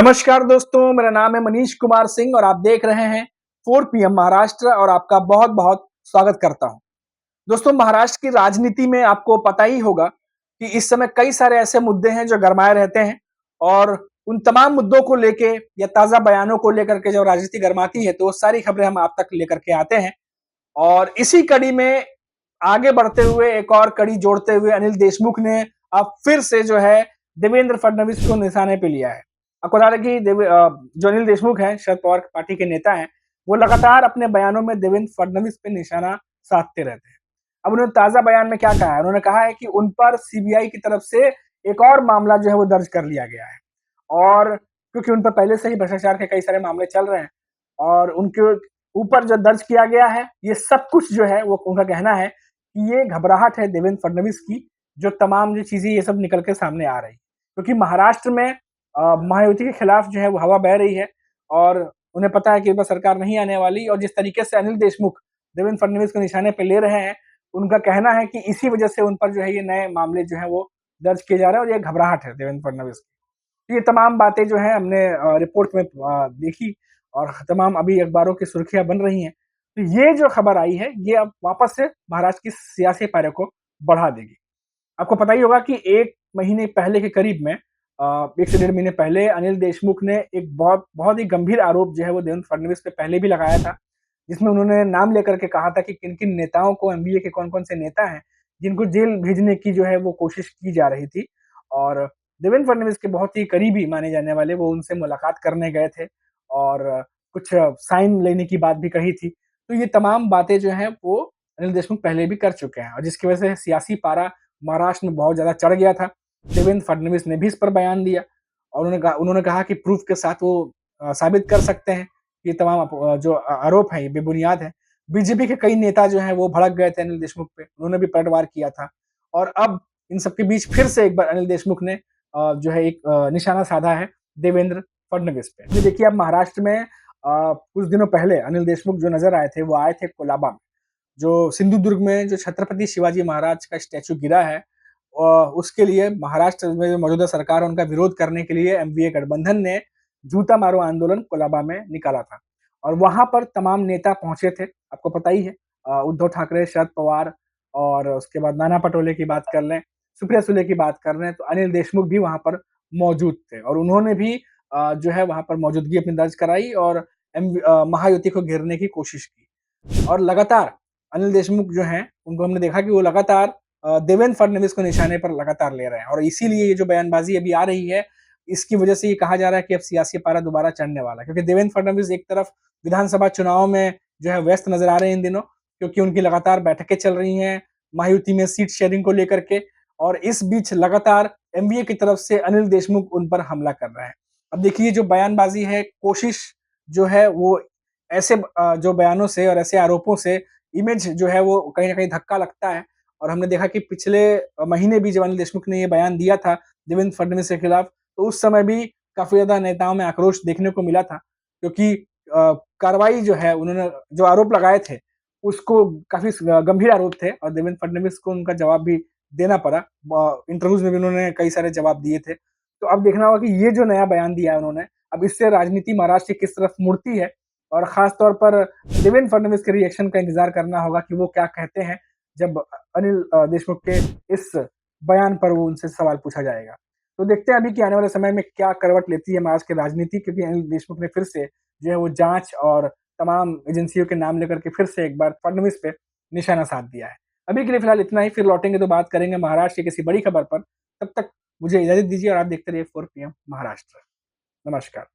नमस्कार दोस्तों, मेरा नाम है मनीष कुमार सिंह और आप देख रहे हैं 4 पीएम महाराष्ट्र और आपका बहुत-बहुत स्वागत करता हूं। दोस्तों, महाराष्ट्र की राजनीति में आपको पता ही होगा कि इस समय कई सारे ऐसे मुद्दे हैं जो गरमाए रहते हैं और उन तमाम मुद्दों को लेके या ताज़ा बयानों को लेकर के जब राजनीति गरमाती है, तो वो सारी खबरें हम आप तक लेकर के आते हैं। और इसी कड़ी में आगे बढ़ते हुए एक और कड़ी जोड़ते हुए अनिल देशमुख ने अब फिर से जो है देवेंद्र फडणवीस को निशाने पे लिया है। आपको बता दें कि जो अनिल देशमुख हैं, शरद पवार पार्टी के नेता हैं, वो लगातार अपने बयानों में देवेंद्र फडणवीस पे निशाना साधते रहते हैं। अब उन्होंने ताज़ा बयान में क्या कहा है? उन्होंने कहा है कि उन पर सीबीआई की तरफ से एक और मामला जो है वो दर्ज कर लिया गया है और क्योंकि उन पर पहले से ही भ्रष्टाचार के कई सारे मामले चल रहे हैं और उनके ऊपर जो दर्ज किया गया है, ये सब कुछ जो है वो उनका कहना है कि ये घबराहट है देवेंद्र फडणवीस की, जो तमाम जो चीज़ें ये सब निकल के सामने आ रही। क्योंकि महाराष्ट्र में महायुति के खिलाफ जो है वो हवा बह रही है और उन्हें पता है कि इस बार सरकार नहीं आने वाली और जिस तरीके से अनिल देशमुख देवेंद्र फडणवीस को निशाने पे ले रहे हैं, उनका कहना है कि इसी वजह से उन पर जो है ये नए मामले जो हैं वो दर्ज किए जा रहे हैं और ये घबराहट है देवेंद्र फडणवीस की। तो ये तमाम बातें जो हैं हमने रिपोर्ट में देखी और तमाम अभी अखबारों की सुर्खियाँ बन रही हैं। तो ये जो खबर आई है, ये अब वापस से महाराष्ट्र की सियासी पारे को बढ़ा देगी। आपको पता ही होगा कि 1 महीने पहले के करीब में 1 से डेढ़ महीने पहले अनिल देशमुख ने एक बहुत बहुत ही गंभीर आरोप जो है वो देवेंद्र फडणवीस पे पहले भी लगाया था, जिसमें उन्होंने नाम लेकर के कहा था कि किन-किन नेताओं को एमबीए के कौन-कौन से नेता हैं, जिनको जेल भेजने की जो है वो कोशिश की जा रही थी और देवेंद्र फडणवीस के बहुत ही करीबी माने जाने वाले वो उनसे मुलाकात करने गए थे और कुछ साइन लेने की बात भी कही थी। तो ये तमाम बातें जो हैं वो अनिल देशमुख पहले भी कर चुके हैं और जिसकी वजह से सियासी पारा महाराष्ट्र में बहुत ज़्यादा चढ़ गया था। देवेंद्र फडणवीस ने भी इस पर बयान दिया और उन्होंने कहा कि प्रूफ के साथ वो साबित कर सकते हैं कि ये तमाम जो आरोप हैं ये बेबुनियाद हैं। बीजेपी के कई नेता जो हैं वो भड़क गए थे अनिल देशमुख पे, उन्होंने भी पलटवार किया था और अब इन सब के बीच फिर से एक बार अनिल देशमुख ने जो है एक निशाना साधा है देवेंद्र फडणवीस पे। ये देखिए अब महाराष्ट्र में कुछ दिनों पहले अनिल देशमुख जो नज़र आए थे, वो आए थे कोलाबा में। जो सिंधुदुर्ग में जो छत्रपति शिवाजी महाराज का स्टैच्यू गिरा है उसके लिए महाराष्ट्र में जो मौजूदा सरकार है उनका विरोध करने के लिए एमवीए गठबंधन ने जूता मारो आंदोलन कोलाबा में निकाला था और वहां पर तमाम नेता पहुंचे थे। आपको पता ही है उद्धव ठाकरे, शरद पवार और उसके बाद नाना पटोले की बात कर लें, सुप्रिया सुले की बात कर लें, तो अनिल देशमुख भी वहां पर मौजूद थे और उन्होंने भी जो है वहां पर मौजूदगी अपनी दर्ज कराई और महायुति को घेरने की कोशिश की और लगातार अनिल देशमुख जो हैं उनको हमने देखा कि वो लगातार देवेंद्र फडणवीस को निशाने पर लगातार ले रहे हैं और इसीलिए ये जो बयानबाजी अभी आ रही है, इसकी वजह से ये कहा जा रहा है कि अब सियासी पारा दोबारा चढ़ने वाला है क्योंकि देवेंद्र फडणवीस एक तरफ विधानसभा चुनाव में जो है व्यस्त नजर आ रहे हैं इन दिनों, क्योंकि उनकी लगातार बैठकें चल रही हैं महायुति में सीट शेयरिंग को लेकर के और इस बीच लगातार एमवीए की तरफ से अनिल देशमुख उन पर हमला कर रहे हैं। अब देखिए जो बयानबाजी है, कोशिश जो है वो ऐसे जो बयानों से और ऐसे आरोपों से इमेज जो है वो कहीं न कहीं धक्का लगता है और हमने देखा कि पिछले महीने भी जब अनिल देशमुख ने ये बयान दिया था देवेंद्र फडणवीस के खिलाफ, तो उस समय भी काफ़ी ज़्यादा नेताओं में आक्रोश देखने को मिला था क्योंकि कार्रवाई जो है उन्होंने जो आरोप लगाए थे, उसको काफ़ी गंभीर आरोप थे और देवेंद्र फडणवीस को उनका जवाब भी देना पड़ा। इंटरव्यूज़ में भी उन्होंने कई सारे जवाब दिए थे। तो अब देखना होगा कि ये जो नया बयान दिया है उन्होंने, अब इससे राजनीति महाराष्ट्र की किस तरफ मुड़ती है और ख़ास तौर पर देवेंद्र फडणवीस के रिएक्शन का इंतज़ार करना होगा कि वो क्या कहते हैं जब अनिल देशमुख के इस बयान पर वो उनसे सवाल पूछा जाएगा। तो देखते हैं अभी कि आने वाले समय में क्या करवट लेती है महाराष्ट्र की राजनीति, क्योंकि अनिल देशमुख ने फिर से जो है वो जाँच और तमाम एजेंसियों के नाम लेकर के फिर से एक बार फडणवीस पे निशाना साध दिया है। अभी के लिए फिलहाल इतना ही, फिर लौटेंगे तो बात करेंगे महाराष्ट्र की किसी बड़ी खबर पर। तब तक मुझे इजाज़त दीजिए और आप देखते रहिए 4 पीएम महाराष्ट्र। नमस्कार।